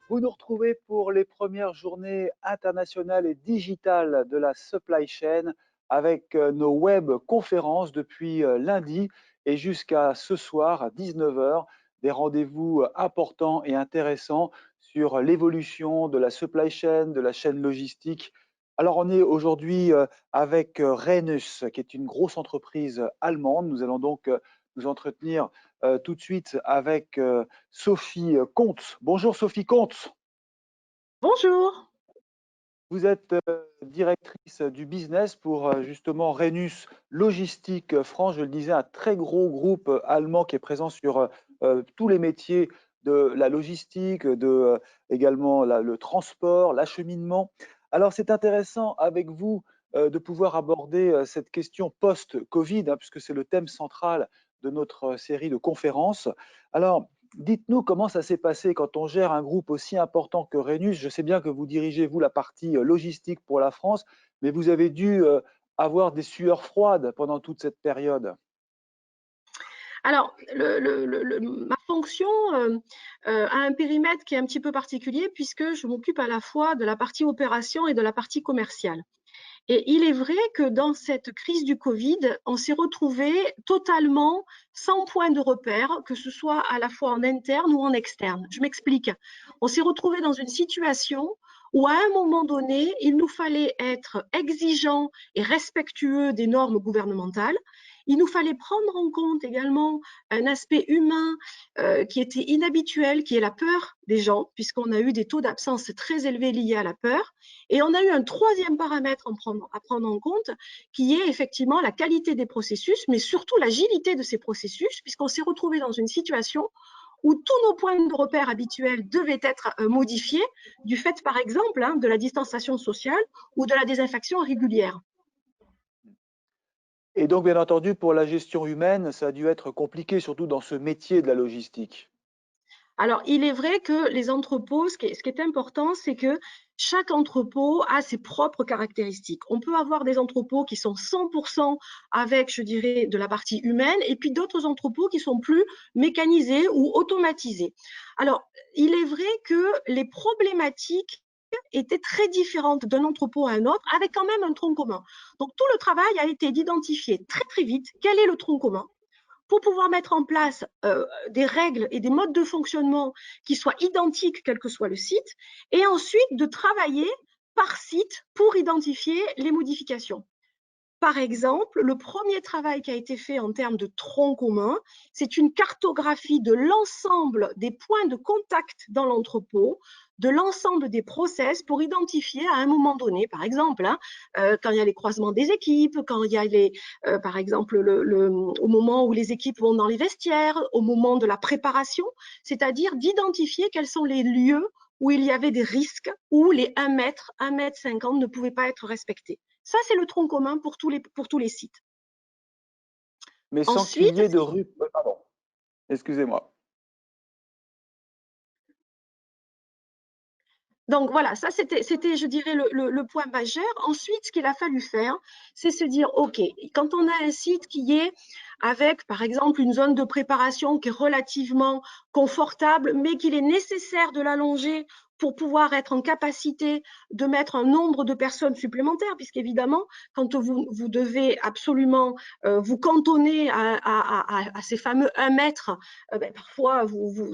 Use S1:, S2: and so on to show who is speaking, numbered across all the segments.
S1: Vous nous retrouvez pour les premières journées internationales et digitales de la supply chain avec nos web conférences depuis lundi et jusqu'à ce soir à 19 heures. Des rendez-vous importants et intéressants sur l'évolution de la supply chain, de la chaîne logistique. Alors on est aujourd'hui avec Rhenus, qui est une grosse entreprise allemande. Nous allons donc nous entretenir tout de suite avec Sophie Comte. Bonjour Sophie Comte.
S2: Bonjour.
S1: Vous êtes directrice du business pour justement Rhenus Logistique France. Je le disais, un très gros groupe allemand qui est présent sur tous les métiers de la logistique, également le transport, l'acheminement. Alors c'est intéressant avec vous de pouvoir aborder cette question post-Covid, hein, puisque c'est le thème central de notre série de conférences. Alors, dites-nous comment ça s'est passé quand on gère un groupe aussi important que Rhenus. Je sais bien que vous dirigez, vous, la partie logistique pour la France, mais vous avez dû avoir des sueurs froides pendant toute cette période.
S2: Alors, ma fonction a un périmètre qui est un petit peu particulier puisque je m'occupe à la fois de la partie opération et de la partie commerciale. Et il est vrai que dans cette crise du Covid, on s'est retrouvé totalement sans point de repère, que ce soit à la fois en interne ou en externe. Je m'explique. On s'est retrouvé dans une situation où à un moment donné, il nous fallait être exigeants et respectueux des normes gouvernementales. Il nous fallait prendre en compte également un aspect humain qui était inhabituel, qui est la peur des gens, puisqu'on a eu des taux d'absence très élevés liés à la peur. Et on a eu un troisième paramètre à prendre en compte, qui est effectivement la qualité des processus, mais surtout l'agilité de ces processus, puisqu'on s'est retrouvé dans une situation où tous nos points de repère habituels devaient être modifiés du fait, par exemple, de la distanciation sociale ou de la désinfection régulière.
S1: Et donc, bien entendu, pour la gestion humaine, ça a dû être compliqué, surtout dans ce métier de la logistique.
S2: Alors, il est vrai que les entrepôts, ce qui est important, c'est que chaque entrepôt a ses propres caractéristiques. On peut avoir des entrepôts qui sont 100% avec, je dirais, de la partie humaine, et puis d'autres entrepôts qui sont plus mécanisés ou automatisés. Alors, il est vrai que les problématiques étaient très différentes d'un entrepôt à un autre, avec quand même un tronc commun. Donc, tout le travail a été d'identifier très, très vite quel est le tronc commun, pour pouvoir mettre en place des règles et des modes de fonctionnement qui soient identiques, quel que soit le site, et ensuite de travailler par site pour identifier les modifications. Par exemple, le premier travail qui a été fait en termes de tronc commun, c'est une cartographie de l'ensemble des points de contact dans l'entrepôt, de l'ensemble des process pour identifier à un moment donné, par exemple, quand il y a les croisements des équipes, quand il y a par exemple, au moment où les équipes vont dans les vestiaires, au moment de la préparation, c'est-à-dire d'identifier quels sont les lieux où il y avait des risques, où les 1 mètre, 1,50 m ne pouvaient pas être respectés. Ça, c'est le tronc commun pour tous les sites.
S1: Mais sans qu'il y
S2: Ensuite,
S1: ait de rupture. Pardon, excusez-moi.
S2: donc voilà, ça c'était, je dirais, le point majeur. Ensuite, ce qu'il a fallu faire, c'est se dire, OK, quand on a un site qui est avec, par exemple, une zone de préparation qui est relativement confortable, mais qu'il est nécessaire de l'allonger pour pouvoir être en capacité de mettre un nombre de personnes supplémentaires, puisqu'évidemment, quand vous devez absolument vous cantonner à ces fameux 1 mètre, parfois,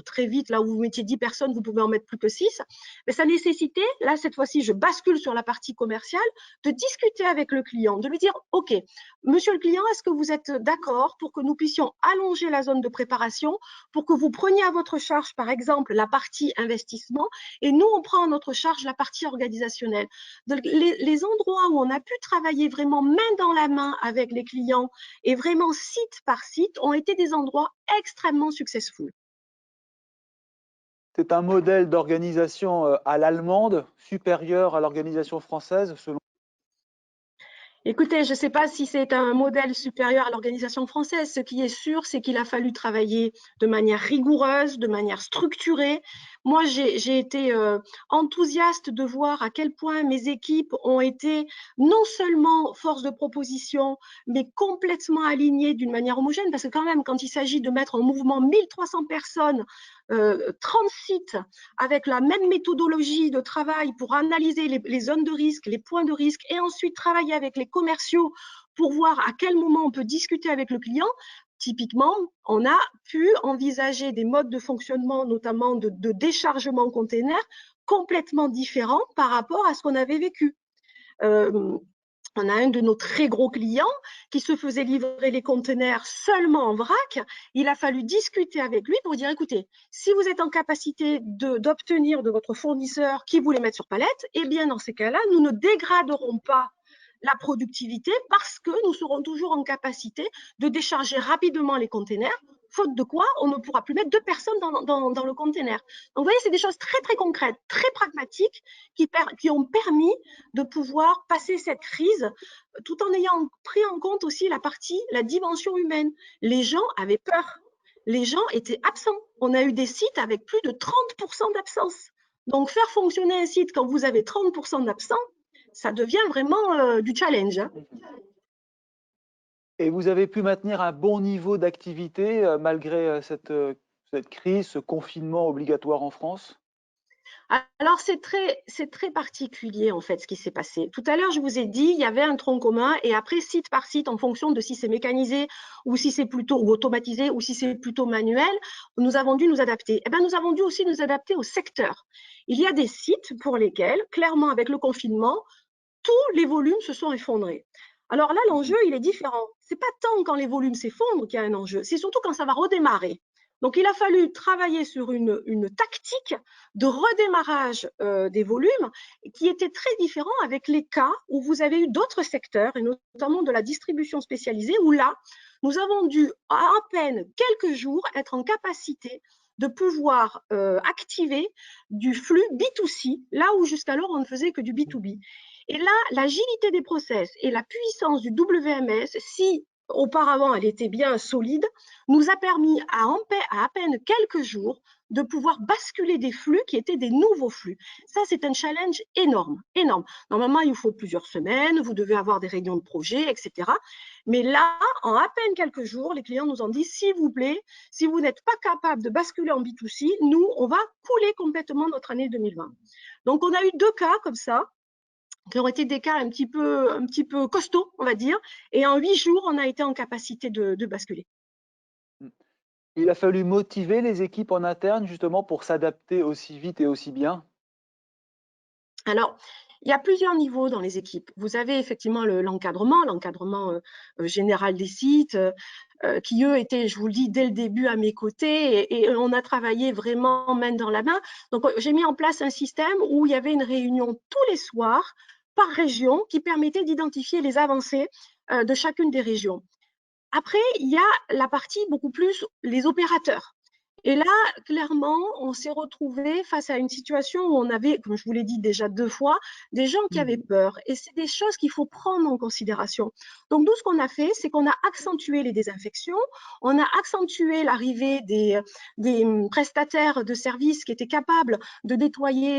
S2: très vite, là où vous mettiez 10 personnes, vous pouvez en mettre plus que 6. Mais ça nécessitait, là, cette fois-ci, je bascule sur la partie commerciale, de discuter avec le client, de lui dire, OK, monsieur le client, est-ce que vous êtes d'accord pour que nous puissions allonger la zone de préparation, pour que vous preniez à votre charge, par exemple, la partie investissement, et nous, on prend à notre charge la partie organisationnelle. Donc, les endroits où on a pu travailler vraiment main dans la main avec les clients et vraiment site par site ont été des endroits extrêmement successful.
S1: C'est un modèle d'organisation à l'allemande, supérieur à l'organisation française, selon.
S2: Écoutez, je ne sais pas si c'est un modèle supérieur à l'organisation française. Ce qui est sûr, c'est qu'il a fallu travailler de manière rigoureuse, de manière structurée, Moi, j'ai été enthousiaste de voir à quel point mes équipes ont été non seulement force de proposition, mais complètement alignées d'une manière homogène, parce que quand même, quand il s'agit de mettre en mouvement 1300 personnes, 30 sites, avec la même méthodologie de travail pour analyser les zones de risque, les points de risque, et ensuite travailler avec les commerciaux pour voir à quel moment on peut discuter avec le client. Typiquement, on a pu envisager des modes de fonctionnement, notamment de déchargement container, complètement différents par rapport à ce qu'on avait vécu. On a un de nos très gros clients qui se faisait livrer les conteneurs seulement en vrac. Il a fallu discuter avec lui pour dire, écoutez, si vous êtes en capacité d'obtenir de votre fournisseur qui vous les mette sur palette, eh bien, dans ces cas-là, nous ne dégraderons pas la productivité parce que nous serons toujours en capacité de décharger rapidement les containers, faute de quoi on ne pourra plus mettre 2 personnes dans le container. Donc, vous voyez, c'est des choses très, très concrètes, très pragmatiques qui ont permis de pouvoir passer cette crise tout en ayant pris en compte aussi la dimension humaine. Les gens avaient peur. Les gens étaient absents. On a eu des sites avec plus de 30% d'absence. Donc, faire fonctionner un site quand vous avez 30% d'absents, ça devient vraiment du challenge. Hein.
S1: Et vous avez pu maintenir un bon niveau d'activité malgré cette crise, ce confinement obligatoire en France?
S2: Alors, c'est très particulier, en fait, ce qui s'est passé. Tout à l'heure, je vous ai dit, il y avait un tronc commun et après, site par site, en fonction de si c'est mécanisé ou si c'est plutôt ou automatisé ou si c'est plutôt manuel, nous avons dû nous adapter. Eh bien, nous avons dû aussi nous adapter au secteur. Il y a des sites pour lesquels, clairement, avec le confinement, tous les volumes se sont effondrés. Alors là, l'enjeu, il est différent. C'est pas tant quand les volumes s'effondrent qu'il y a un enjeu, c'est surtout quand ça va redémarrer. Donc, il a fallu travailler sur une tactique de redémarrage des volumes qui était très différent avec les cas où vous avez eu d'autres secteurs, et notamment de la distribution spécialisée, où là, nous avons dû à peine quelques jours être en capacité de pouvoir activer du flux B2C, là où jusqu'alors on ne faisait que du B2B. Et là, l'agilité des process et la puissance du WMS, si auparavant elle était bien solide, nous a permis à peine quelques jours de pouvoir basculer des flux qui étaient des nouveaux flux. Ça, c'est un challenge énorme, énorme. Normalement, il vous faut plusieurs semaines, vous devez avoir des réunions de projet, etc. Mais là, en à peine quelques jours, les clients nous ont dit, s'il vous plaît, si vous n'êtes pas capable de basculer en B2C, nous, on va couler complètement notre année 2020. Donc, on a eu 2 cas comme ça qui ont été des cas un petit peu costauds, on va dire. Et en 8 jours, on a été en capacité de basculer.
S1: Il a fallu motiver les équipes en interne justement pour s'adapter aussi vite et aussi bien?
S2: Alors, il y a plusieurs niveaux dans les équipes. Vous avez effectivement l'encadrement général des sites, qui eux étaient, je vous le dis, dès le début à mes côtés et on a travaillé vraiment main dans la main. Donc, j'ai mis en place un système où il y avait une réunion tous les soirs par région qui permettait d'identifier les avancées de chacune des régions. Après, il y a la partie beaucoup plus les opérateurs. Et là, clairement, on s'est retrouvé face à une situation où on avait, comme je vous l'ai dit déjà 2 fois, des gens qui avaient peur. Et c'est des choses qu'il faut prendre en considération. Donc, nous, ce qu'on a fait, c'est qu'on a accentué les désinfections, on a accentué l'arrivée des prestataires de services qui étaient capables de nettoyer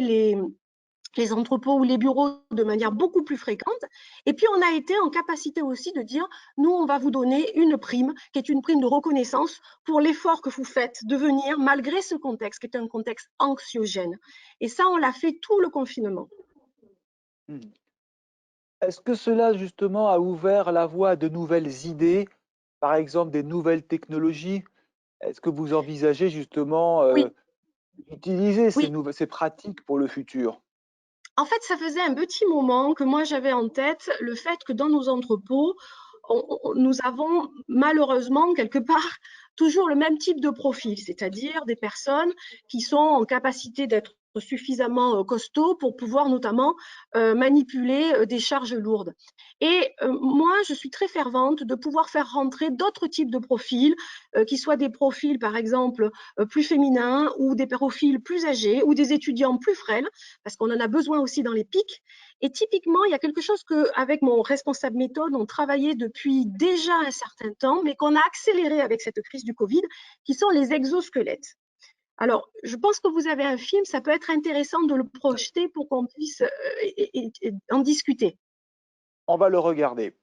S2: les entrepôts ou les bureaux de manière beaucoup plus fréquente. Et puis, on a été en capacité aussi de dire, nous, on va vous donner une prime, qui est une prime de reconnaissance pour l'effort que vous faites de venir, malgré ce contexte, qui est un contexte anxiogène. Et ça, on l'a fait tout le confinement.
S1: Est-ce que cela justement a ouvert la voie à de nouvelles idées, par exemple des nouvelles technologies? Est-ce que vous envisagez justement
S2: Oui,
S1: d'utiliser
S2: oui.
S1: ces pratiques pour le futur?
S2: En fait, ça faisait un petit moment que moi j'avais en tête le fait que dans nos entrepôts, nous avons malheureusement quelque part toujours le même type de profil, c'est-à-dire des personnes qui sont en capacité d'être suffisamment costauds pour pouvoir notamment manipuler des charges lourdes. Et moi, je suis très fervente de pouvoir faire rentrer d'autres types de profils, qui soient des profils, par exemple, plus féminins ou des profils plus âgés ou des étudiants plus frêles, parce qu'on en a besoin aussi dans les pics. Et typiquement, il y a quelque chose qu'avec mon responsable méthode, on travaillait depuis déjà un certain temps, mais qu'on a accéléré avec cette crise du Covid, qui sont les exosquelettes. Alors, je pense que vous avez un film, ça peut être intéressant de le projeter pour qu'on puisse en discuter.
S1: On va le regarder.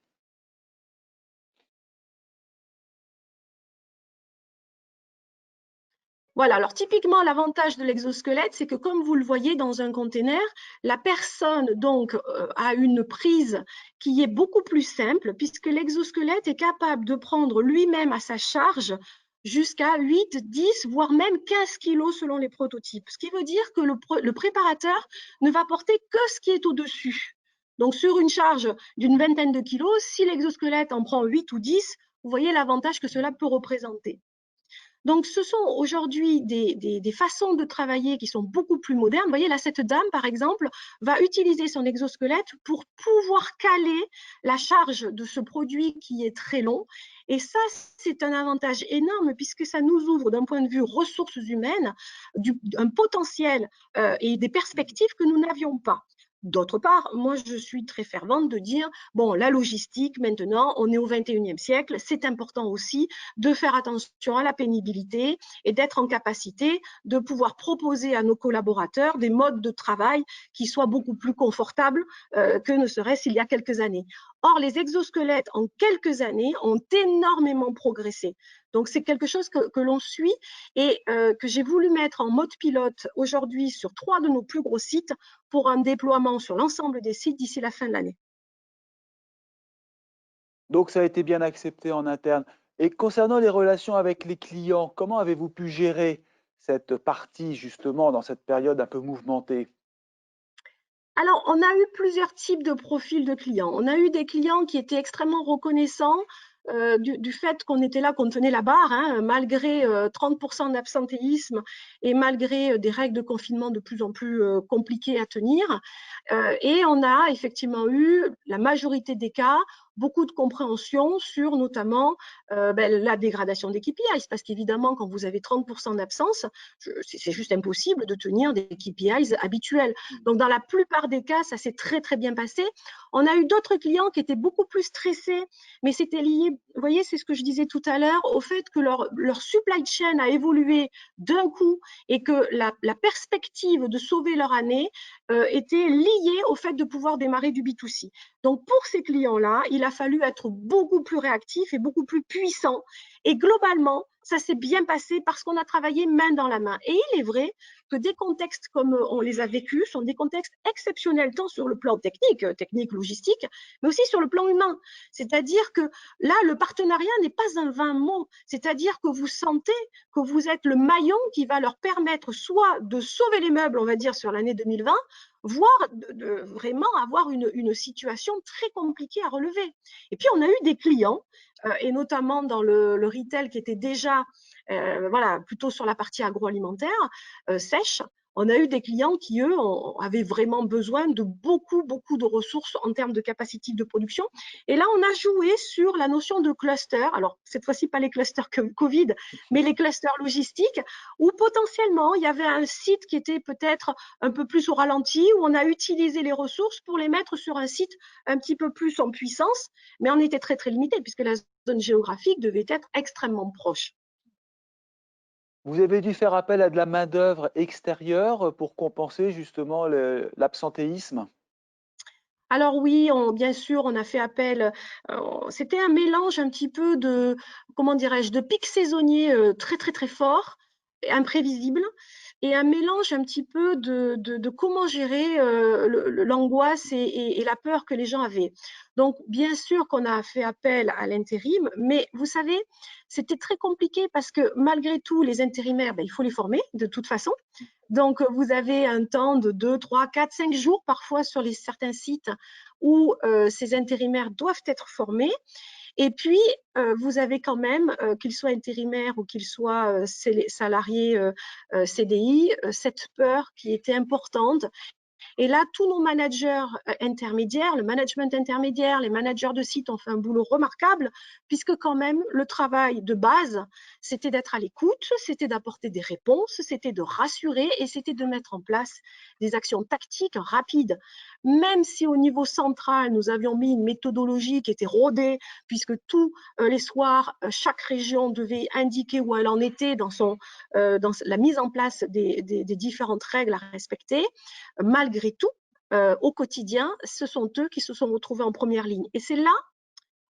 S2: Voilà, alors typiquement, l'avantage de l'exosquelette, c'est que comme vous le voyez dans un container, la personne donc a une prise qui est beaucoup plus simple puisque l'exosquelette est capable de prendre lui-même à sa charge jusqu'à 8, 10, voire même 15 kilos selon les prototypes. Ce qui veut dire que le préparateur ne va porter que ce qui est au-dessus. Donc sur une charge d'une vingtaine de kilos, si l'exosquelette en prend 8 ou 10, vous voyez l'avantage que cela peut représenter. Donc, ce sont aujourd'hui des façons de travailler qui sont beaucoup plus modernes. Vous voyez, là, cette dame, par exemple, va utiliser son exosquelette pour pouvoir caler la charge de ce produit qui est très long. Et ça, c'est un avantage énorme puisque ça nous ouvre d'un point de vue ressources humaines un potentiel et des perspectives que nous n'avions pas. D'autre part, moi, je suis très fervente de dire, bon, la logistique, maintenant, on est au 21e siècle, c'est important aussi de faire attention à la pénibilité et d'être en capacité de pouvoir proposer à nos collaborateurs des modes de travail qui soient beaucoup plus confortables que ne serait-ce il y a quelques années. Or, les exosquelettes, en quelques années, ont énormément progressé. Donc, c'est quelque chose que l'on suit et que j'ai voulu mettre en mode pilote aujourd'hui sur 3 de nos plus gros sites pour un déploiement sur l'ensemble des sites d'ici la fin de l'année.
S1: Donc, ça a été bien accepté en interne. Et concernant les relations avec les clients, comment avez-vous pu gérer cette partie, justement, dans cette période un peu mouvementée?
S2: Alors, on a eu plusieurs types de profils de clients. On a eu des clients qui étaient extrêmement reconnaissants du fait qu'on était là, qu'on tenait la barre, hein, malgré 30% d'absentéisme et malgré des règles de confinement de plus en plus compliquées à tenir. Et on a effectivement eu, la majorité des cas, beaucoup de compréhension sur notamment la dégradation des KPIs, parce qu'évidemment, quand vous avez 30% d'absence, c'est juste impossible de tenir des KPIs habituels. Donc, dans la plupart des cas, ça s'est très, très bien passé. On a eu d'autres clients qui étaient beaucoup plus stressés, mais c'était lié, vous voyez, c'est ce que je disais tout à l'heure, au fait que leur supply chain a évolué d'un coup et que la perspective de sauver leur année était liée au fait de pouvoir démarrer du B2C. Donc, pour ces clients-là, il a fallu être beaucoup plus réactif et beaucoup plus puissant. Et globalement, ça s'est bien passé parce qu'on a travaillé main dans la main. Et il est vrai que des contextes comme on les a vécus sont des contextes exceptionnels, tant sur le plan technique, logistique, mais aussi sur le plan humain. C'est-à-dire que là, le partenariat n'est pas un vain mot. C'est-à-dire que vous sentez que vous êtes le maillon qui va leur permettre soit de sauver les meubles, on va dire, sur l'année 2020, voire de vraiment avoir une situation très compliquée à relever. Et puis, on a eu des clients, et notamment dans le retail qui était déjà voilà, plutôt sur la partie agroalimentaire, sèche, on a eu des clients qui, eux, avaient vraiment besoin de beaucoup, beaucoup de ressources en termes de capacité de production. Et là, on a joué sur la notion de cluster. Alors, cette fois-ci, pas les clusters Covid, mais les clusters logistiques, où potentiellement, il y avait un site qui était peut-être un peu plus au ralenti, où on a utilisé les ressources pour les mettre sur un site un petit peu plus en puissance, mais on était très, très limité, puisque la zone géographique devait être extrêmement proche.
S1: Vous avez dû faire appel à de la main-d'œuvre extérieure pour compenser justement l'absentéisme?
S2: Alors oui, bien sûr, on a fait appel. C'était un mélange un petit peu de, comment dirais-je, de pics saisonniers très très très forts, imprévisibles, et un mélange un petit peu de comment gérer l'angoisse et la peur que les gens avaient. Donc bien sûr qu'on a fait appel à l'intérim, mais vous savez, c'était très compliqué parce que malgré tout, les intérimaires, il faut les former de toute façon. Donc, vous avez un temps de 2, 3, 4, 5 jours parfois sur certains sites où ces intérimaires doivent être formés. Et puis, vous avez quand même, qu'ils soient intérimaires ou qu'ils soient salariés CDI, cette peur qui était importante Et là, tous nos managers intermédiaires, le management intermédiaire, les managers de site ont fait un boulot remarquable, puisque quand même, le travail de base, c'était d'être à l'écoute, c'était d'apporter des réponses, c'était de rassurer et c'était de mettre en place des actions tactiques rapides. Même si au niveau central, nous avions mis une méthodologie qui était rodée, puisque tous les soirs, chaque région devait indiquer où elle en était dans la mise en place des différentes règles à respecter. Malgré tout, au quotidien, ce sont eux qui se sont retrouvés en première ligne. Et c'est là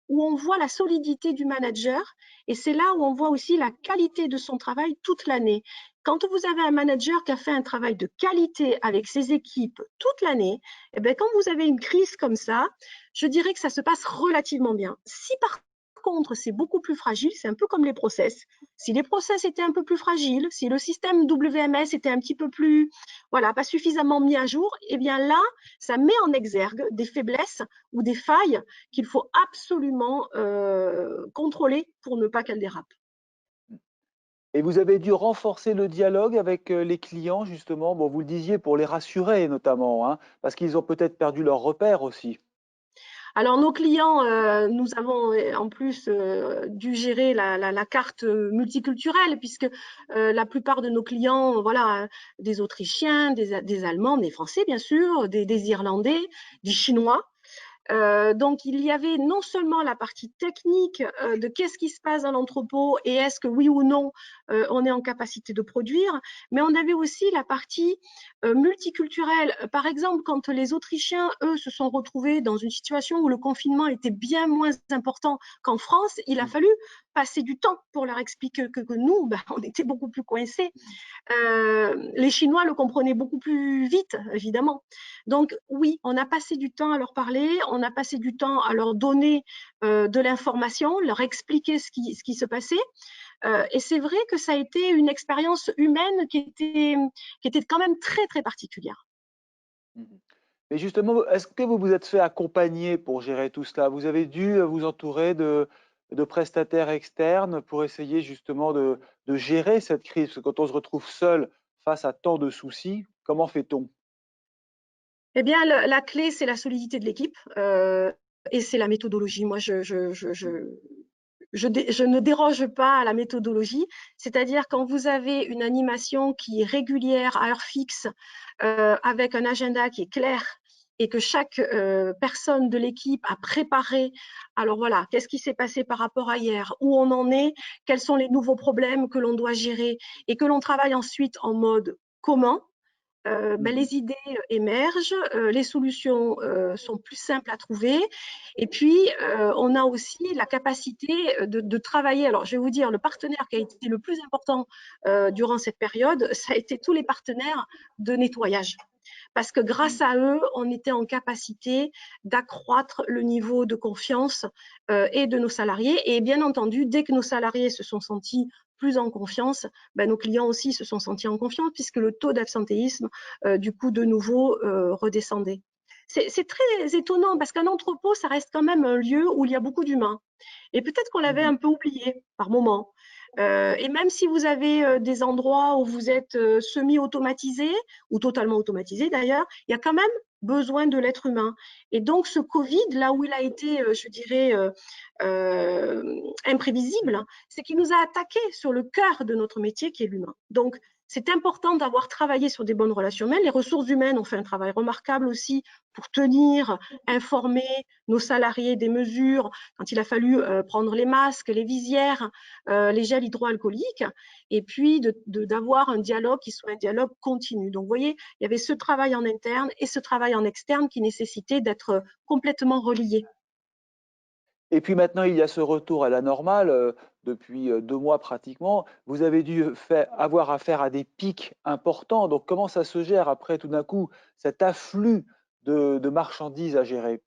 S2: où on voit la solidité du manager et c'est là où on voit aussi la qualité de son travail toute l'année. Quand vous avez un manager qui a fait un travail de qualité avec ses équipes toute l'année, eh bien, quand vous avez une crise comme ça, je dirais que ça se passe relativement bien. Si par contre c'est beaucoup plus fragile, c'est un peu comme les process. Si les process étaient un peu plus fragiles, si le système WMS était un petit peu plus, voilà, pas suffisamment mis à jour, eh bien là, ça met en exergue des faiblesses ou des failles qu'il faut absolument contrôler pour ne pas qu'elles dérapent.
S1: Et vous avez dû renforcer le dialogue avec les clients, justement, bon, vous le disiez, pour les rassurer notamment, hein, parce qu'ils ont peut-être perdu leurs repères aussi.
S2: Alors nos clients, nous avons en plus dû gérer la carte multiculturelle puisque la plupart de nos clients, voilà, des Autrichiens, des Allemands, des Français bien sûr, des Irlandais, des Chinois. Donc, il y avait non seulement la partie technique de qu'est-ce qui se passe dans l'entrepôt et est-ce que oui ou non on est en capacité de produire, mais on avait aussi la partie multiculturelle. Par exemple, quand les Autrichiens, eux, se sont retrouvés dans une situation où le confinement était bien moins important qu'en France, il a
S1: Mmh.
S2: fallu passer du temps pour leur expliquer que nous, ben, on était beaucoup plus coincés. Les Chinois le comprenaient beaucoup plus vite, évidemment. Donc oui, on a passé du temps à leur parler, on a passé du temps à leur donner de l'information, leur expliquer ce qui se passait. Et c'est vrai que ça a été une expérience humaine qui était quand même très, très particulière.
S1: Mmh. Mais justement, est-ce que vous vous êtes fait accompagner pour gérer tout cela? Vous avez dû, vous entourer de prestataires externes pour essayer justement de gérer cette crise? Parce que quand on se retrouve seul face à tant de soucis, comment fait-on?
S2: Eh bien, la clé, c'est la solidité de l'équipe et c'est la méthodologie. Moi, je ne déroge pas à la méthodologie, c'est-à-dire quand vous avez une animation qui est régulière à heure fixe, avec un agenda qui est clair et que chaque personne de l'équipe a préparé, alors voilà, qu'est-ce qui s'est passé par rapport à hier, où on en est, quels sont les nouveaux problèmes que l'on doit gérer et que l'on travaille ensuite en mode commun, ben,
S1: Mmh.
S2: les idées émergent, les solutions sont plus simples à trouver. Et puis, on a aussi la capacité de travailler. Alors, je vais vous dire, le partenaire qui a été le plus important durant cette période, ça a été tous les partenaires de nettoyage. Parce que
S1: Mmh.
S2: grâce à eux, on était en capacité d'accroître le niveau de confiance et de nos salariés. Et bien entendu, dès que nos salariés se sont sentis plus en confiance, ben, nos clients aussi se sont sentis en confiance puisque le taux d'absentéisme, du coup, de nouveau, redescendait. C'est très étonnant parce qu'un entrepôt, ça reste quand même un lieu où il y a beaucoup d'humains. Et peut-être qu'on l'avait
S1: Mmh.
S2: un peu oublié par moment. Et même si vous avez des endroits où vous êtes semi-automatisé ou totalement automatisé d'ailleurs, il y a quand même besoin de l'être humain. Et donc ce Covid, là où il a été, je dirais, imprévisible, c'est qu'il nous a attaqué sur le cœur de notre métier qui est l'humain. Donc c'est important d'avoir travaillé sur des bonnes relations humaines. Les ressources humaines ont fait un travail remarquable aussi pour tenir, informer nos salariés des mesures quand il a fallu prendre les masques, les visières, les gels hydroalcooliques, et puis d'avoir un dialogue qui soit un dialogue continu. Donc, vous voyez, il y avait ce travail en interne et ce travail en externe qui nécessitait d'être complètement reliés.
S1: Et puis maintenant, il y a ce retour à la normale, depuis, 2 mois pratiquement. Vous avez dû, avoir affaire à des pics importants. Donc comment ça se gère après tout d'un coup, cet afflux de marchandises à gérer?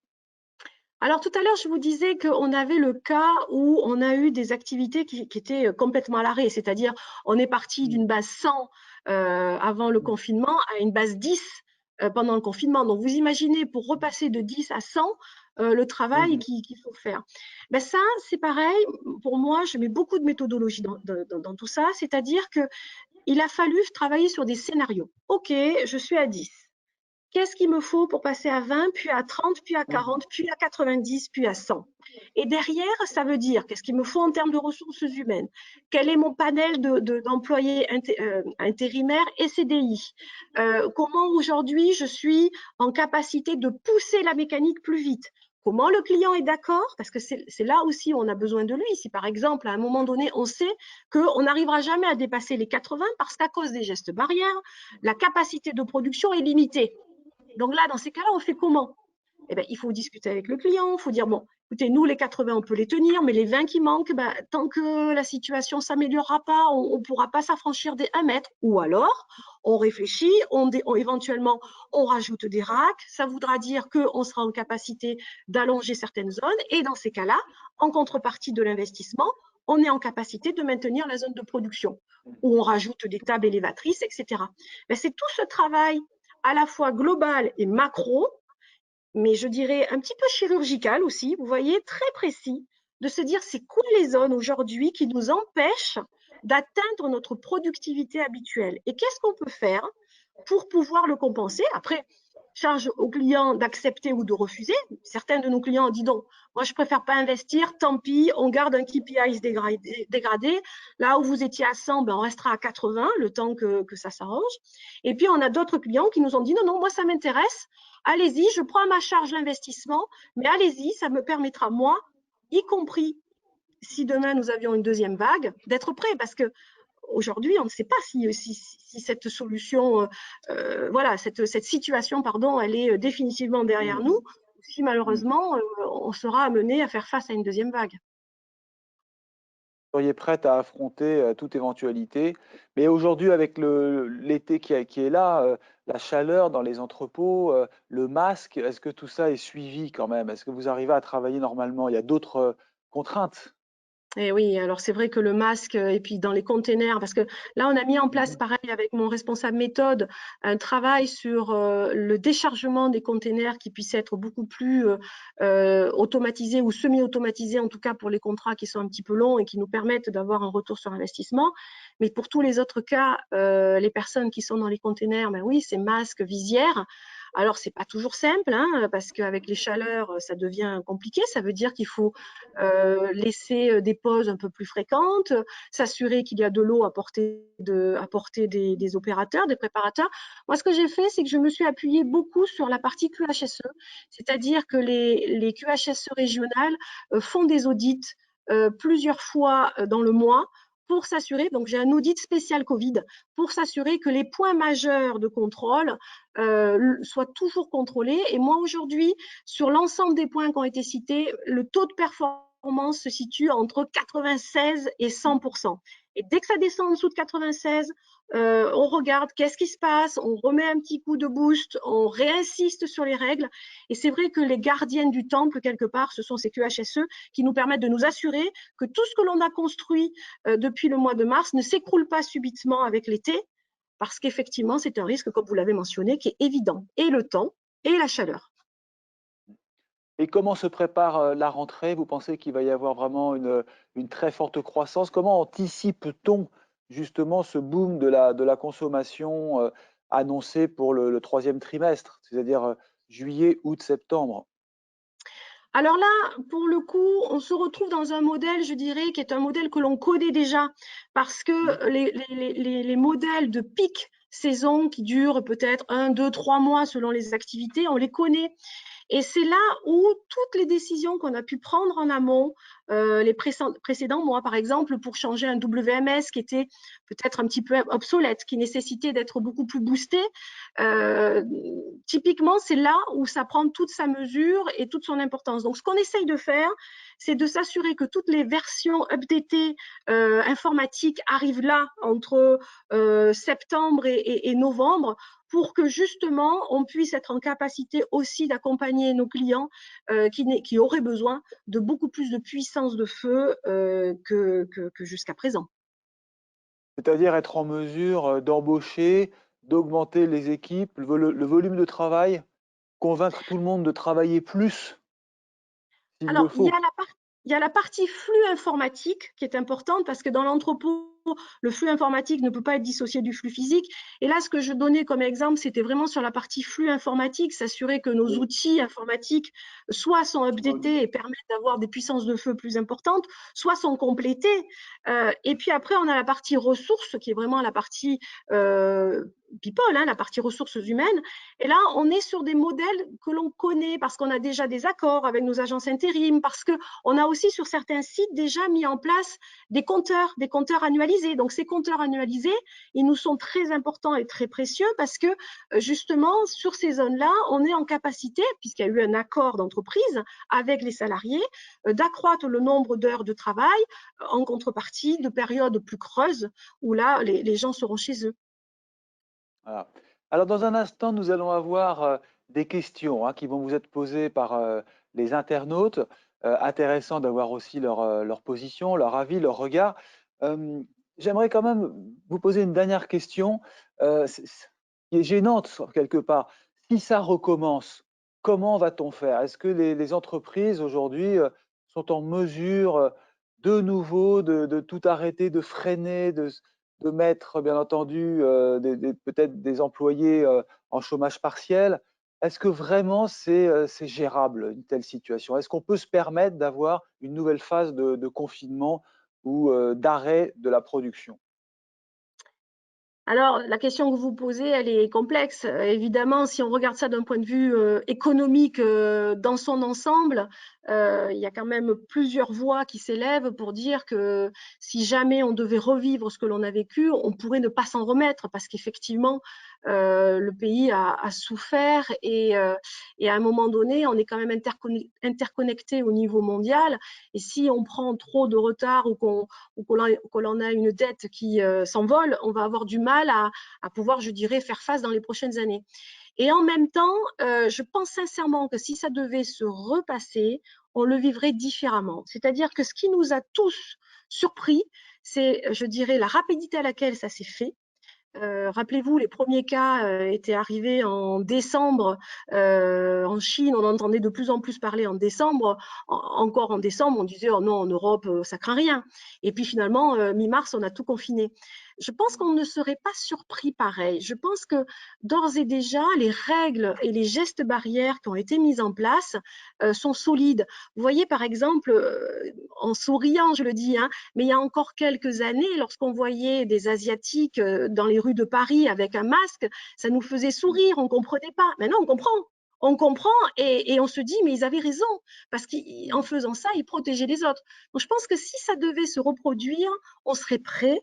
S2: Alors tout à l'heure, je vous disais qu'on avait le cas où on a eu des activités qui étaient complètement à l'arrêt, c'est-à-dire on est parti
S1: Mmh.
S2: d'une base 100 avant le
S1: Mmh.
S2: confinement à une base 10 pendant le confinement. Donc vous imaginez pour repasser de 10 à 100 le travail
S1: Mmh.
S2: qu'il faut faire. Ben ça, c'est pareil, pour moi, je mets beaucoup de méthodologie dans tout ça, c'est-à-dire qu'il a fallu travailler sur des scénarios. Ok, je suis à 10. qu'est-ce qu'il me faut pour passer à 20, puis à 30, puis à 40, puis à 90, puis à 100. Et derrière, ça veut dire qu'est-ce qu'il me faut en termes de ressources humaines, quel est mon panel d'employés intérimaires et CDI, comment aujourd'hui je suis en capacité de pousser la mécanique plus vite. Comment le client est d'accord, parce que c'est là aussi où on a besoin de lui. Si par exemple, à un moment donné, on sait qu'on n'arrivera jamais à dépasser les 80 parce qu'à cause des gestes barrières, la capacité de production est limitée. Donc là, dans ces cas-là, on fait comment? Eh bien, il faut discuter avec le client, il faut dire, bon, écoutez, nous, les 80, on peut les tenir, mais les 20 qui manquent, ben, tant que la situation ne s'améliorera pas, on ne pourra pas s'affranchir des 1 mètre. Ou alors, on réfléchit, éventuellement, on rajoute des racks. Ça voudra dire qu'on sera en capacité d'allonger certaines zones. Et dans ces cas-là, en contrepartie de l'investissement, on est en capacité de maintenir la zone de production, où on rajoute des tables élévatrices, etc. Ben, c'est tout ce travail à la fois global et macro, mais je dirais un petit peu chirurgical aussi, vous voyez, très précis, de se dire c'est quoi les zones aujourd'hui qui nous empêchent d'atteindre notre productivité habituelle et qu'est-ce qu'on peut faire pour pouvoir le compenser. Après, charge au client d'accepter ou de refuser. Certains de nos clients ont dit non, moi je préfère pas investir, tant pis, on garde un KPI dégradé. Là où vous étiez à 100, ben on restera à 80 le temps que ça s'arrange. Et puis on a d'autres clients qui nous ont dit non, non, moi ça m'intéresse, allez-y, je prends à ma charge l'investissement, mais allez-y, ça me permettra, moi, y compris si demain nous avions une deuxième vague, d'être prêt parce que aujourd'hui, on ne sait pas si cette solution, voilà, cette situation, pardon, elle est définitivement derrière nous, si malheureusement, on sera amené à faire face à une deuxième vague.
S1: Vous seriez prête à affronter, toute éventualité. Mais aujourd'hui, avec l'été qui est là, la chaleur dans les entrepôts, le masque, est-ce que tout ça est suivi quand même? Est-ce que vous arrivez à travailler normalement? Il y a d'autres, contraintes?
S2: Et oui, alors c'est vrai que le masque, et puis dans les containers, parce que là, on a mis en place,
S1: Mmh.
S2: pareil, avec mon responsable méthode, un travail sur le déchargement des containers qui puisse être beaucoup plus automatisé ou semi-automatisé, en tout cas pour les contrats qui sont un petit peu longs et qui nous permettent d'avoir un retour sur investissement. Mais pour tous les autres cas, les personnes qui sont dans les containers, ben oui, c'est masque, visière. Alors, c'est pas toujours simple, hein, parce qu'avec les chaleurs, ça devient compliqué. Ça veut dire qu'il faut laisser des pauses un peu plus fréquentes, s'assurer qu'il y a de l'eau à portée des opérateurs, des préparateurs. Moi, ce que j'ai fait, c'est que je me suis appuyée beaucoup sur la partie QHSE, c'est-à-dire que les QHSE régionales font des audits plusieurs fois dans le mois pour s'assurer, donc j'ai un audit spécial Covid, pour s'assurer que les points majeurs de contrôle soient toujours contrôlés. Et moi, aujourd'hui, sur l'ensemble des points qui ont été cités, le taux de performance se situe entre 96 et 100%. Et dès que ça descend en dessous de 96, on regarde qu'est-ce qui se passe, on remet un petit coup de boost, on réinsiste sur les règles. Et c'est vrai que les gardiennes du temple, quelque part, ce sont ces QHSE qui nous permettent de nous assurer que tout ce que l'on a construit depuis le mois de mars ne s'écroule pas subitement avec l'été, parce qu'effectivement, c'est un risque, comme vous l'avez mentionné, qui est évident, et le temps et la chaleur.
S1: Et comment se prépare, la rentrée? Vous pensez qu'il va y avoir vraiment une très forte croissance? Comment anticipe-t-on justement ce boom de la consommation, annoncé pour le 3e trimestre? C'est-à-dire, juillet, août, septembre?
S2: Alors là, pour le coup, on se retrouve dans un modèle, je dirais, qui est un modèle que l'on connaît déjà, parce
S1: Mmh.
S2: que les modèles de pic saison qui durent peut-être 1, 2, 3 mois selon les activités, on les connaît. Et c'est là où toutes les décisions qu'on a pu prendre en amont, les précédents mois, par exemple, pour changer un WMS qui était peut-être un petit peu obsolète, qui nécessitait d'être beaucoup plus boosté, euh, typiquement, c'est là où ça prend toute sa mesure et toute son importance. Donc, ce qu'on essaye de faire, c'est de s'assurer que toutes les versions updatées informatiques arrivent là entre septembre et novembre pour que justement on puisse être en capacité aussi d'accompagner nos clients qui auraient besoin de beaucoup plus de puissance de feu que jusqu'à présent.
S1: C'est-à-dire être en mesure, d'embaucher, d'augmenter les équipes, le volume de travail, convaincre tout le monde de travailler plus, s'il le
S2: Alors,
S1: faut.
S2: il y a la partie flux informatique qui est importante parce que dans l'entrepôt, le flux informatique ne peut pas être dissocié du flux physique. Et là, ce que je donnais comme exemple, c'était vraiment sur la partie flux informatique, s'assurer que nos outils informatiques soit sont updatés et permettent d'avoir des puissances de feu plus importantes, soit sont complétés. Et puis après, on a la partie ressources, qui est vraiment la partie people, hein, la partie ressources humaines. Et là, on est sur des modèles que l'on connaît parce qu'on a déjà des accords avec nos agences intérim, parce qu'on a aussi sur certains sites déjà mis en place des compteurs annualisés. Donc, ces compteurs annualisés, ils nous sont très importants et très précieux parce que justement, sur ces zones-là, on est en capacité, puisqu'il y a eu un accord d'entreprise avec les salariés, d'accroître le nombre d'heures de travail en contrepartie de périodes plus creuses où là, les gens seront chez eux.
S1: Voilà. Alors, dans un instant, nous allons avoir des questions qui vont vous être posées par les internautes. Intéressant d'avoir aussi leur position, leur avis, leur regard. J'aimerais quand même vous poser une dernière question qui est gênante quelque part. Si ça recommence, comment va-t-on faire? Est-ce que les entreprises aujourd'hui sont en mesure de nouveau de tout arrêter, de freiner, de mettre, bien entendu, peut-être des employés en chômage partiel. Est-ce que vraiment c'est gérable, une telle situation? Est-ce qu'on peut se permettre d'avoir une nouvelle phase de confinement ou d'arrêt de la production?
S2: Alors, la question que vous posez, elle est complexe. Évidemment, si on regarde ça d'un point de vue économique dans son ensemble, il y a quand même plusieurs voix qui s'élèvent pour dire que si jamais on devait revivre ce que l'on a vécu, on pourrait ne pas s'en remettre parce qu'effectivement, le pays a souffert et à un moment donné, on est quand même interconnecté au niveau mondial. Et si on prend trop de retard ou qu'on l'on a une dette qui s'envole, on va avoir du mal à pouvoir, je dirais, faire face dans les prochaines années. Et en même temps, je pense sincèrement que si ça devait se repasser, on le vivrait différemment. C'est-à-dire que ce qui nous a tous surpris, c'est, je dirais, la rapidité à laquelle ça s'est fait. Rappelez-vous, les premiers cas étaient arrivés en décembre en Chine. On entendait de plus en plus parler en décembre. Encore en décembre, on disait oh non, en Europe, ça craint rien. Et puis finalement, mi-mars, on a tout confiné. Je pense qu'on ne serait pas surpris pareil. Je pense que d'ores et déjà, les règles et les gestes barrières qui ont été mis en place sont solides. Vous voyez, par exemple, en souriant, je le dis, hein, mais il y a encore quelques années, lorsqu'on voyait des Asiatiques dans les rues de Paris avec un masque, ça nous faisait sourire, on ne comprenait pas. Maintenant, on comprend. On comprend et on se dit, mais ils avaient raison, parce qu'en faisant ça, ils protégeaient les autres. Donc, je pense que si ça devait se reproduire, on serait prêt.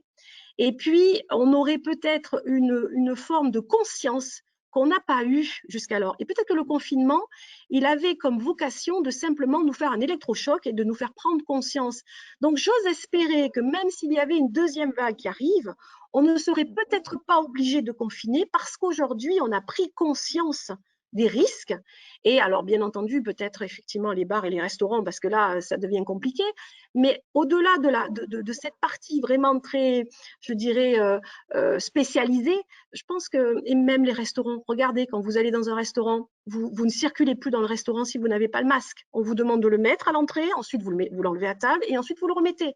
S2: Et puis, on aurait peut-être une forme de conscience qu'on n'a pas eu jusqu'alors. Et peut-être que le confinement, il avait comme vocation de simplement nous faire un électrochoc et de nous faire prendre conscience. Donc, j'ose espérer que même s'il y avait une deuxième vague qui arrive, on ne serait peut-être pas obligé de confiner parce qu'aujourd'hui, on a pris conscience des risques. Et alors, bien entendu, peut-être effectivement les bars et les restaurants, parce que là, ça devient compliqué. Mais au-delà de cette partie vraiment très, je dirais, spécialisée, je pense que, et même les restaurants, regardez, quand vous allez dans un restaurant, vous ne circulez plus dans le restaurant si vous n'avez pas le masque. On vous demande de le mettre à l'entrée, ensuite vous l'enlevez à table et ensuite vous le remettez.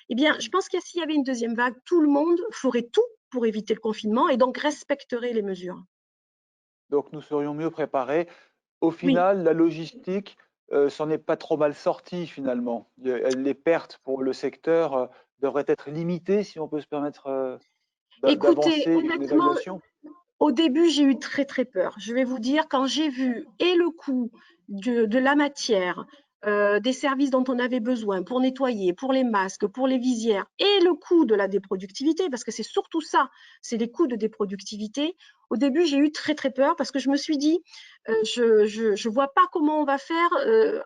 S2: Eh bien, je pense que s'il y avait une deuxième vague, tout le monde ferait tout pour éviter le confinement et donc respecterait les mesures.
S1: Donc nous serions mieux préparés. Au
S2: Oui,
S1: final, la logistique s'en est pas trop mal sortie finalement. Les pertes pour le secteur devraient être limitées, si on peut se permettre
S2: écoutez,
S1: d'avancer une
S2: honnêtement,
S1: évaluation.
S2: au début, j'ai eu très très peur. Je vais vous dire, quand j'ai vu et le coût de la matière, des services dont on avait besoin pour nettoyer, pour les masques, pour les visières, et le coût de la déproductivité, parce que c'est surtout ça, c'est les coûts de déproductivité. Au début, j'ai eu très très peur parce que je me suis dit, je vois pas comment on va faire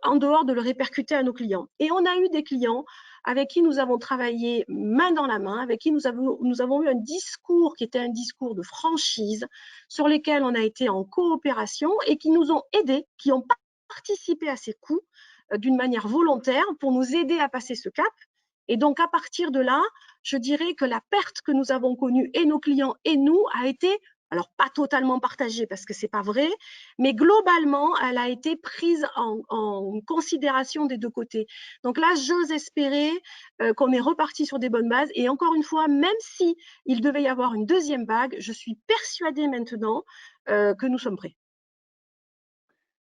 S2: en dehors de le répercuter à nos clients. Et on a eu des clients avec qui nous avons travaillé main dans la main, avec qui nous avons eu un discours qui était un discours de franchise, sur lesquels on a été en coopération et qui nous ont aidés, qui ont participé à ces coûts d'une manière volontaire pour nous aider à passer ce cap. Et donc, à partir de là, je dirais que la perte que nous avons connue, et nos clients et nous, a été Alors, pas totalement partagée parce que c'est pas vrai, mais globalement, elle a été prise en considération des deux côtés. Donc là, j'ose espérer qu'on est reparti sur des bonnes bases. Et encore une fois, même si il devait y avoir une deuxième vague, je suis persuadée maintenant que nous sommes prêts.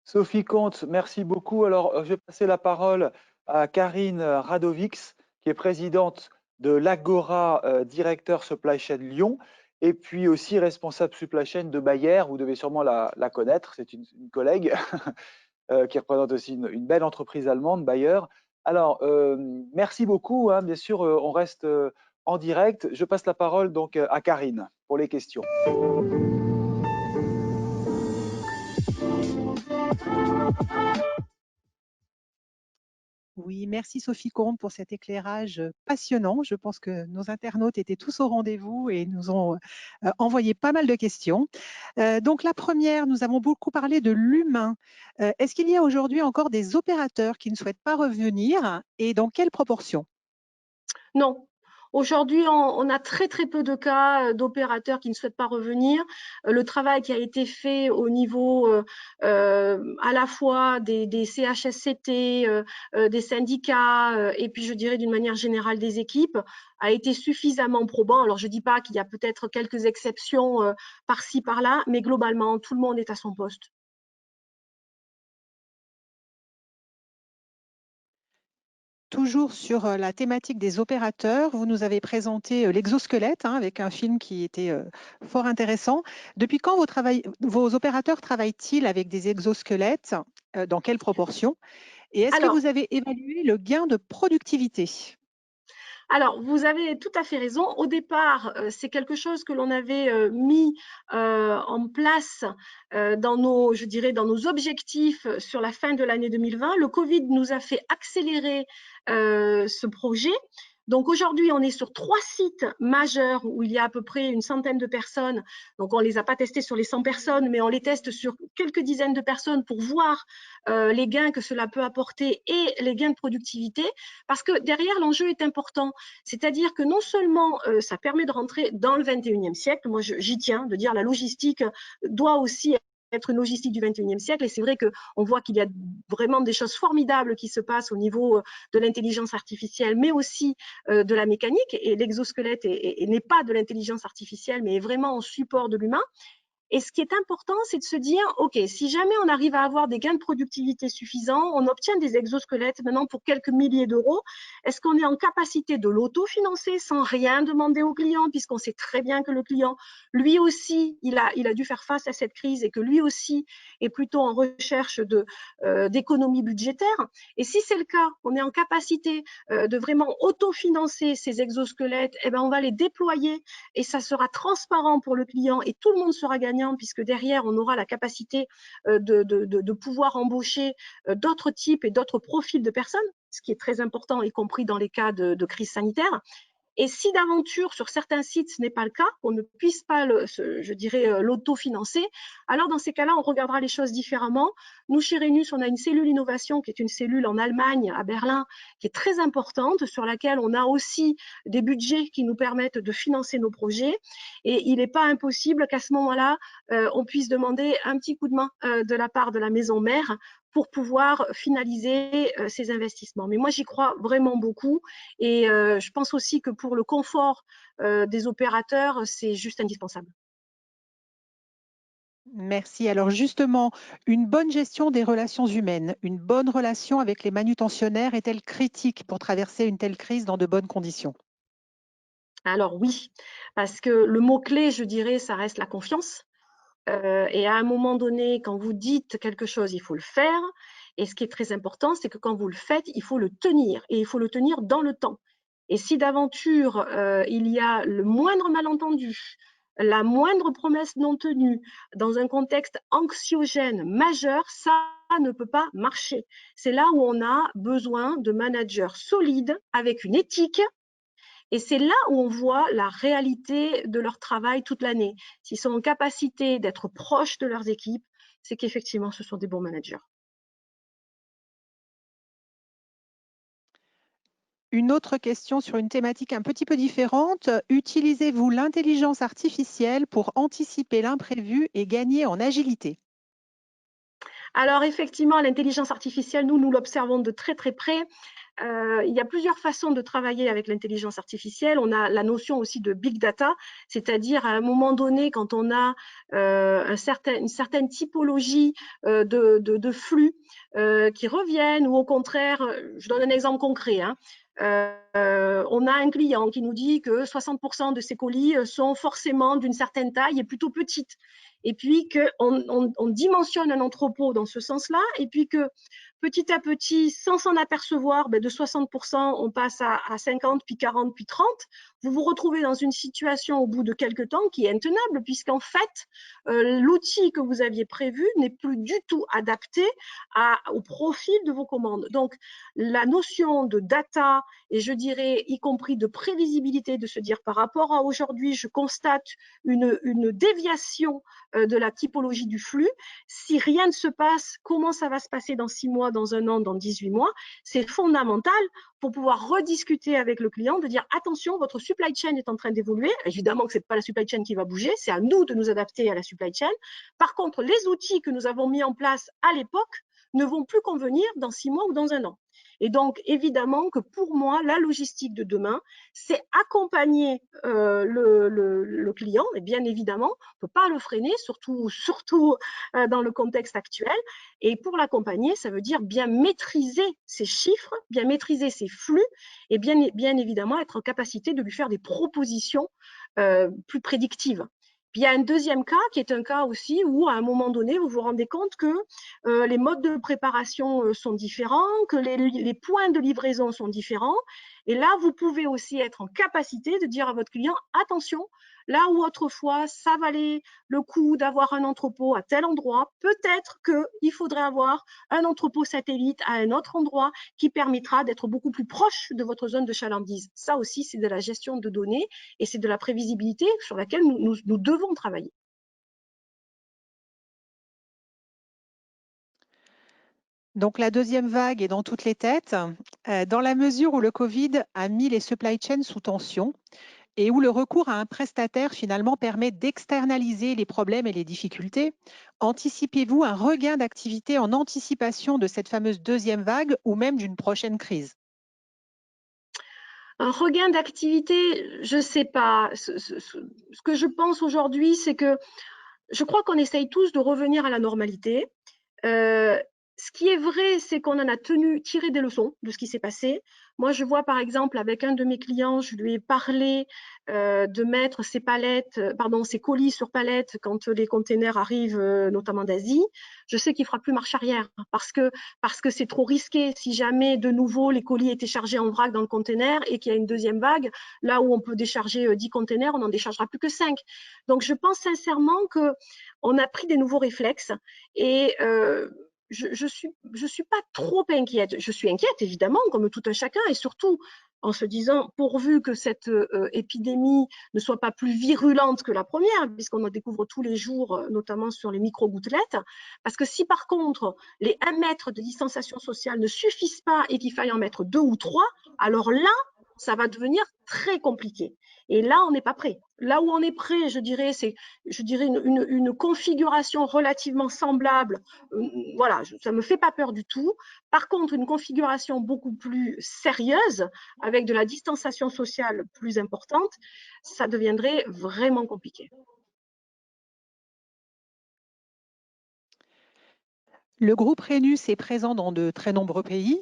S1: Sophie Comte, merci beaucoup. Alors, je vais passer la parole à Karine Radovics, qui est présidente de l'Agora, directeur Supply Chain Lyon, et puis aussi responsable Supply Chain de Bayer. Vous devez sûrement la connaître, c'est une collègue qui représente aussi une belle entreprise allemande, Bayer. Alors, merci beaucoup, hein. Bien sûr, on reste en direct. Je passe la parole donc à Karine pour les questions.
S3: Oui, merci Sophie Comte pour cet éclairage passionnant. Je pense que nos internautes étaient tous au rendez-vous et nous ont envoyé pas mal de questions. Donc la première, nous avons beaucoup parlé de l'humain. Est-ce qu'il y a aujourd'hui encore des opérateurs qui ne souhaitent pas revenir et dans quelle proportion?
S2: Non. Aujourd'hui, on a très très peu de cas d'opérateurs qui ne souhaitent pas revenir. Le travail qui a été fait au niveau à la fois des CHSCT, des syndicats, et puis je dirais d'une manière générale des équipes, a été suffisamment probant. Alors je dis pas qu'il y a peut-être quelques exceptions par-ci par-là, mais globalement tout le monde est à son poste.
S3: Toujours sur la thématique des opérateurs, vous nous avez présenté l'exosquelette hein, avec un film qui était fort intéressant. Depuis quand vos opérateurs travaillent-ils avec des exosquelettes? Dans quelle proportion? Et est-ce que
S2: Alors,
S3: vous avez évalué le gain de productivité?
S2: Alors, vous avez tout à fait raison. Au départ, c'est quelque chose que l'on avait mis en place dans nos, je dirais, dans nos objectifs sur la fin de l'année 2020. Le Covid nous a fait accélérer ce projet. Donc aujourd'hui, on est sur 3 sites majeurs où il y a à peu près une centaine de personnes. Donc on ne les a pas testés sur les 100 personnes, mais on les teste sur quelques dizaines de personnes pour voir les gains que cela peut apporter et les gains de productivité. Parce que derrière, l'enjeu est important. C'est-à-dire que non seulement ça permet de rentrer dans le 21e siècle, moi j'y tiens, de dire la logistique doit aussi être une logistique du 21e siècle. Et c'est vrai qu'on voit qu'il y a vraiment des choses formidables qui se passent au niveau de l'intelligence artificielle, mais aussi de la mécanique. Et l'exosquelette n'est pas de l'intelligence artificielle, mais est vraiment en support de l'humain. Et ce qui est important, c'est de se dire, OK, si jamais on arrive à avoir des gains de productivité suffisants, on obtient des exosquelettes maintenant pour quelques milliers d'euros, est-ce qu'on est en capacité de l'autofinancer sans rien demander au client, puisqu'on sait très bien que le client, lui aussi, il a dû faire face à cette crise et que lui aussi est plutôt en recherche d'économie budgétaire. Et si c'est le cas, on est en capacité de vraiment autofinancer ces exosquelettes, eh ben on va les déployer et ça sera transparent pour le client et tout le monde sera gagnant puisque derrière, on aura la capacité de pouvoir embaucher d'autres types et d'autres profils de personnes, ce qui est très important, y compris dans les cas de crise sanitaire. Et si d'aventure, sur certains sites, ce n'est pas le cas, qu'on ne puisse pas, je dirais, l'autofinancer, alors dans ces cas-là, on regardera les choses différemment. Nous, chez Rhenus, on a une cellule innovation qui est une cellule en Allemagne, à Berlin, qui est très importante, sur laquelle on a aussi des budgets qui nous permettent de financer nos projets. Et il n'est pas impossible qu'à ce moment-là, on puisse demander un petit coup de main de la part de la maison mère pour pouvoir finaliser ces investissements. Mais moi, j'y crois vraiment beaucoup et je pense aussi que pour le confort des opérateurs, c'est juste indispensable.
S3: Merci. Alors justement, une bonne gestion des relations humaines, une bonne relation avec les manutentionnaires est-elle critique pour traverser une telle crise dans de bonnes conditions?
S2: Alors oui, parce que le mot-clé, je dirais, ça reste la confiance. Et à un moment donné, quand vous dites quelque chose, il faut le faire. Et ce qui est très important, c'est que quand vous le faites, il faut le tenir. Et il faut le tenir dans le temps. Et si d'aventure, il y a le moindre malentendu, la moindre promesse non tenue, dans un contexte anxiogène majeur, ça ne peut pas marcher. C'est là où on a besoin de managers solides, avec une éthique, et c'est là où on voit la réalité de leur travail toute l'année. S'ils sont en capacité d'être proches de leurs équipes, c'est qu'effectivement, ce sont des bons managers.
S3: Une autre question sur une thématique un petit peu différente. Utilisez-vous l'intelligence artificielle pour anticiper l'imprévu et gagner en agilité?
S2: Alors effectivement, l'intelligence artificielle, nous l'observons de très très près. Il y a plusieurs façons de travailler avec l'intelligence artificielle. On a la notion aussi de big data, c'est-à-dire à un moment donné, quand on a une certaine typologie de flux qui reviennent, ou au contraire, je donne un exemple concret, hein, on a un client qui nous dit que 60% de ses colis sont forcément d'une certaine taille et plutôt petites. Et puis qu'on dimensionne un entrepôt dans ce sens-là, et puis que petit à petit, sans s'en apercevoir, de 60%, on passe à 50, puis 40, puis 30. Vous vous retrouvez dans une situation au bout de quelques temps qui est intenable, puisqu'en fait, l'outil que vous aviez prévu n'est plus du tout adapté au profil de vos commandes. Donc, la notion de data, et je dirais y compris de prévisibilité, de se dire par rapport à aujourd'hui, je constate une déviation de la typologie du flux. Si rien ne se passe, comment ça va se passer dans 6 mois, dans 1 an, dans 18 mois? C'est fondamental pour pouvoir rediscuter avec le client, de dire attention, votre supply chain est en train d'évoluer. Évidemment que ce n'est pas la supply chain qui va bouger, c'est à nous de nous adapter à la supply chain. Par contre, les outils que nous avons mis en place à l'époque ne vont plus convenir dans 6 mois ou dans 1 an. Et donc, évidemment que pour moi, la logistique de demain, c'est accompagner le client, et bien évidemment, on ne peut pas le freiner, surtout dans le contexte actuel. Et pour l'accompagner, ça veut dire bien maîtriser ses chiffres, bien maîtriser ses flux, et bien évidemment être en capacité de lui faire des propositions plus prédictives. Puis il y a un deuxième cas qui est un cas aussi où à un moment donné, vous vous rendez compte que les modes de préparation sont différents, que les points de livraison sont différents. Et là, vous pouvez aussi être en capacité de dire à votre client, attention, là où autrefois, ça valait le coup d'avoir un entrepôt à tel endroit, peut-être qu'il faudrait avoir un entrepôt satellite à un autre endroit qui permettra d'être beaucoup plus proche de votre zone de chalandise. Ça aussi, c'est de la gestion de données et c'est de la prévisibilité sur laquelle nous devons travailler.
S3: Donc la deuxième vague est dans toutes les têtes. Dans la mesure où le Covid a mis les supply chains sous tension et où le recours à un prestataire finalement permet d'externaliser les problèmes et les difficultés, anticipez-vous un regain d'activité en anticipation de cette fameuse deuxième vague ou même d'une prochaine crise?
S2: Un regain d'activité, je ne sais pas. Ce que je pense aujourd'hui, c'est que je crois qu'on essaye tous de revenir à la normalité. Ce qui est vrai, c'est qu'on en a tiré des leçons de ce qui s'est passé. Moi, je vois par exemple avec un de mes clients, je lui ai parlé de mettre ses colis sur palettes quand les containers arrivent, notamment d'Asie. Je sais qu'il ne fera plus marche arrière parce que c'est trop risqué. Si jamais de nouveau les colis étaient chargés en vrac dans le container et qu'il y a une deuxième vague, là où on peut décharger 10 containers, on n'en déchargera plus que 5. Donc, je pense sincèrement qu'on a pris des nouveaux réflexes et je suis pas trop inquiète. Je suis inquiète, évidemment, comme tout un chacun, et surtout en se disant, pourvu que cette épidémie ne soit pas plus virulente que la première, puisqu'on en découvre tous les jours, notamment sur les micro-gouttelettes, parce que si par contre, les 1 mètre de distanciation sociale ne suffisent pas et qu'il faille en mettre 2 ou 3, alors là, ça va devenir très compliqué. Et là, on n'est pas prêt. Là où on est prêt, je dirais, c'est une configuration relativement semblable. Voilà, ça ne me fait pas peur du tout. Par contre, une configuration beaucoup plus sérieuse, avec de la distanciation sociale plus importante, ça deviendrait vraiment compliqué.
S3: Le groupe Rhenus est présent dans de très nombreux pays.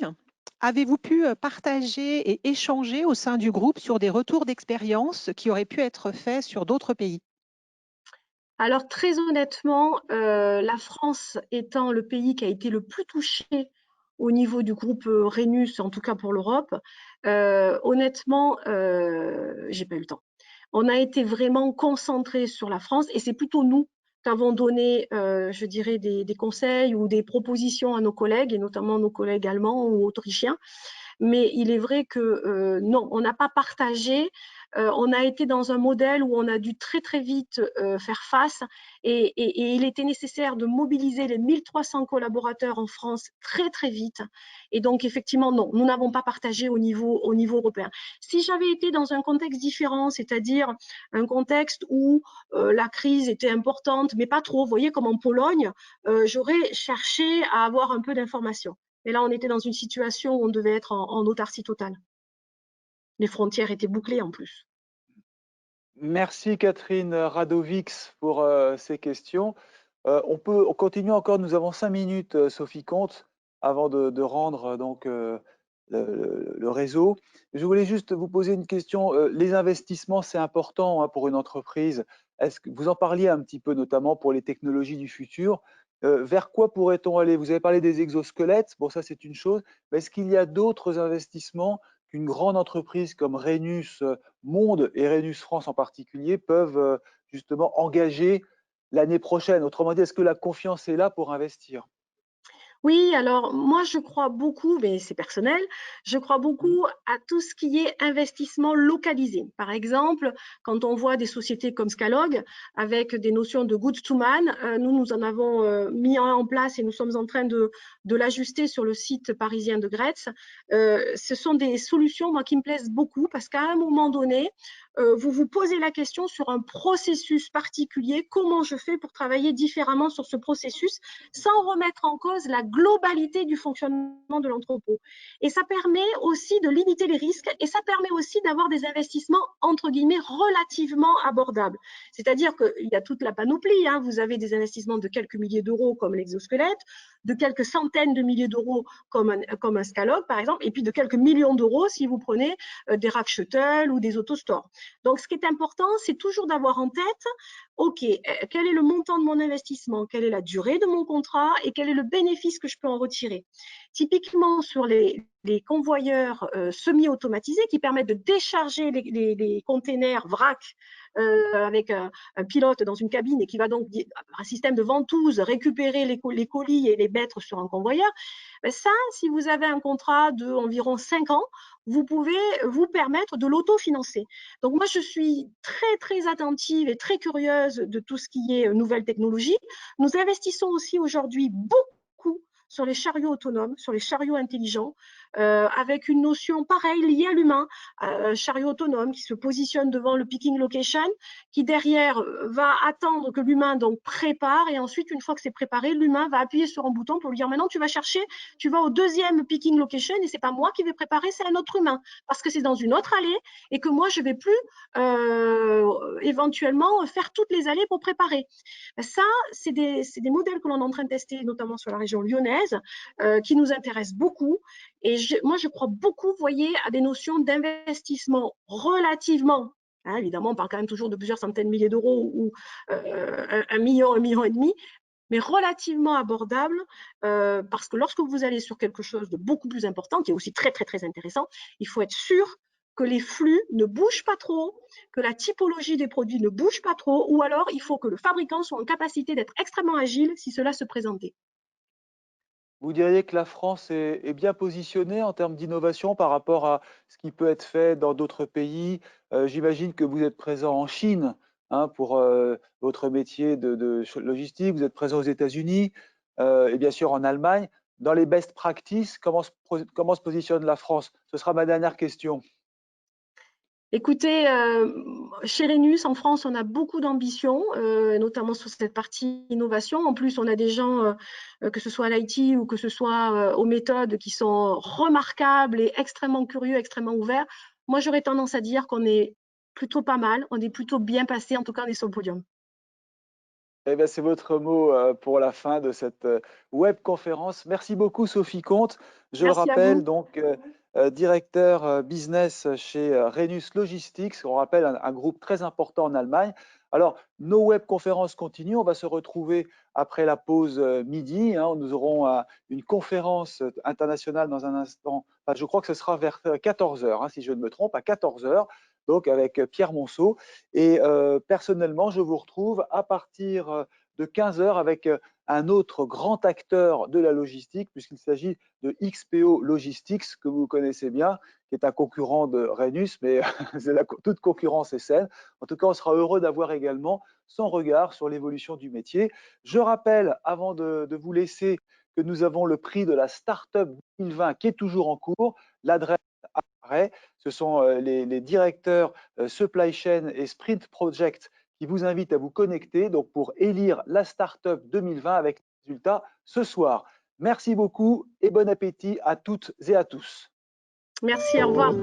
S3: Avez-vous pu partager et échanger au sein du groupe sur des retours d'expérience qui auraient pu être faits sur d'autres pays?
S2: Alors très honnêtement, la France étant le pays qui a été le plus touché au niveau du groupe Rhenus, en tout cas pour l'Europe, honnêtement, j'ai pas eu le temps. On a été vraiment concentré sur la France et c'est plutôt nous qu'avons donné, je dirais, des conseils ou des propositions à nos collègues, et notamment nos collègues allemands ou autrichiens. Mais il est vrai que non, on n'a pas partagé On a été dans un modèle où on a dû très très vite faire face et il était nécessaire de mobiliser les 1300 collaborateurs en France très très vite. Et donc effectivement, non, nous n'avons pas partagé au niveau européen. Si j'avais été dans un contexte différent, c'est-à-dire un contexte où la crise était importante, mais pas trop, vous voyez, comme en Pologne, j'aurais cherché à avoir un peu d'informations. Et là, on était dans une situation où on devait être en autarcie totale. Les frontières étaient bouclées en plus.
S1: Merci Catherine Radovics pour ces questions. On continue encore, nous avons 5 minutes, Sophie Comte, avant de rendre donc le réseau. Je voulais juste vous poser une question. Les investissements, c'est important hein, pour une entreprise. Est-ce que vous en parliez un petit peu, notamment pour les technologies du futur? Vers quoi pourrait-on aller? Vous avez parlé des exosquelettes, bon ça c'est une chose, mais est-ce qu'il y a d'autres investissements qu'une grande entreprise comme Rhenus Monde et Rhenus France en particulier peuvent justement engager l'année prochaine? Autrement dit, est-ce que la confiance est là pour investir?
S2: Oui, alors moi je crois beaucoup, mais c'est personnel, je crois beaucoup à tout ce qui est investissement localisé. Par exemple, quand on voit des sociétés comme Scalog avec des notions de goods to man, nous en avons mis en place et nous sommes en train de l'ajuster sur le site parisien de Gretz. Ce sont des solutions moi, qui me plaisent beaucoup parce qu'à un moment donné, vous vous posez la question sur un processus particulier, comment je fais pour travailler différemment sur ce processus sans remettre en cause la globalité du fonctionnement de l'entrepôt. Et ça permet aussi de limiter les risques et ça permet aussi d'avoir des investissements entre guillemets relativement abordables. C'est-à-dire qu'il y a toute la panoplie, hein. Vous avez des investissements de quelques milliers d'euros comme l'exosquelette, de quelques centaines de milliers d'euros comme un Scalog par exemple, et puis de quelques millions d'euros si vous prenez des rack shuttle ou des autostores. Donc ce qui est important, c'est toujours d'avoir en tête, ok, quel est le montant de mon investissement, quelle est la durée de mon contrat et quel est le bénéfice que je peux en retirer. Typiquement sur les convoyeurs semi-automatisés qui permettent de décharger les containers vrac avec un pilote dans une cabine et qui va donc, un système de ventouse, récupérer les colis et les mettre sur un convoyeur, ben ça, si vous avez un contrat d'environ 5 ans, vous pouvez vous permettre de l'autofinancer. Donc moi, je suis très, très attentive et très curieuse de tout ce qui est nouvelles technologies. Nous investissons aussi aujourd'hui beaucoup sur les chariots autonomes, sur les chariots intelligents, avec une notion pareille liée à l'humain, un chariot autonome qui se positionne devant le picking location, qui derrière va attendre que l'humain donc prépare et ensuite une fois que c'est préparé, l'humain va appuyer sur un bouton pour lui dire maintenant tu vas chercher, tu vas au deuxième picking location et c'est pas moi qui vais préparer, c'est un autre humain parce que c'est dans une autre allée et que moi je vais plus éventuellement faire toutes les allées pour préparer. Ça, c'est des modèles que l'on est en train de tester, notamment sur la région lyonnaise, qui nous intéressent beaucoup. Et moi, je crois beaucoup, vous voyez, à des notions d'investissement relativement, hein, évidemment, on parle quand même toujours de plusieurs centaines de milliers d'euros ou 1 million et demi, mais relativement abordable, parce que lorsque vous allez sur quelque chose de beaucoup plus important, qui est aussi très, très, très intéressant, il faut être sûr que les flux ne bougent pas trop, que la typologie des produits ne bouge pas trop, ou alors il faut que le fabricant soit en capacité d'être extrêmement agile si cela se présentait.
S1: Vous diriez que la France est bien positionnée en termes d'innovation par rapport à ce qui peut être fait dans d'autres pays? J'imagine que vous êtes présent en Chine hein, pour votre métier de logistique, vous êtes présent aux États-Unis et bien sûr en Allemagne. Dans les best practices, comment se positionne la France? Ce sera ma dernière question.
S2: Écoutez, chez Rhenus, en France, on a beaucoup d'ambition, notamment sur cette partie innovation. En plus, on a des gens, que ce soit à l'IT ou que ce soit aux méthodes, qui sont remarquables et extrêmement curieux, extrêmement ouverts. Moi, j'aurais tendance à dire qu'on est plutôt pas mal, on est plutôt bien passé, en tout cas, on est sur le podium.
S1: Eh bien, c'est votre mot pour la fin de cette web conférence. Merci beaucoup, Sophie Comte. Je le
S2: Merci à
S1: rappelle,
S2: vous.
S1: donc, directeur business chez Rhenus Logistics. On rappelle un groupe très important en Allemagne. Alors, nos web conférences continuent. On va se retrouver après la pause midi. Hein. Nous aurons une conférence internationale dans un instant. Enfin, je crois que ce sera vers 14 heures, hein, si je ne me trompe, à 14 heures. Donc, avec Pierre Monceau. Et personnellement, je vous retrouve à partir de 15 heures avec un autre grand acteur de la logistique, puisqu'il s'agit de XPO Logistics, que vous connaissez bien, qui est un concurrent de Rhenus, mais toute concurrence est saine. En tout cas, on sera heureux d'avoir également son regard sur l'évolution du métier. Je rappelle, avant de vous laisser, que nous avons le prix de la Startup 2020 qui est toujours en cours. L'adresse apparaît. Ce sont les directeurs Supply Chain et Sprint Project qui vous invitent à vous connecter donc pour élire la Startup 2020 avec les résultats ce soir. Merci beaucoup et bon appétit à toutes et à tous.
S2: Merci, au revoir.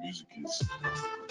S4: Music is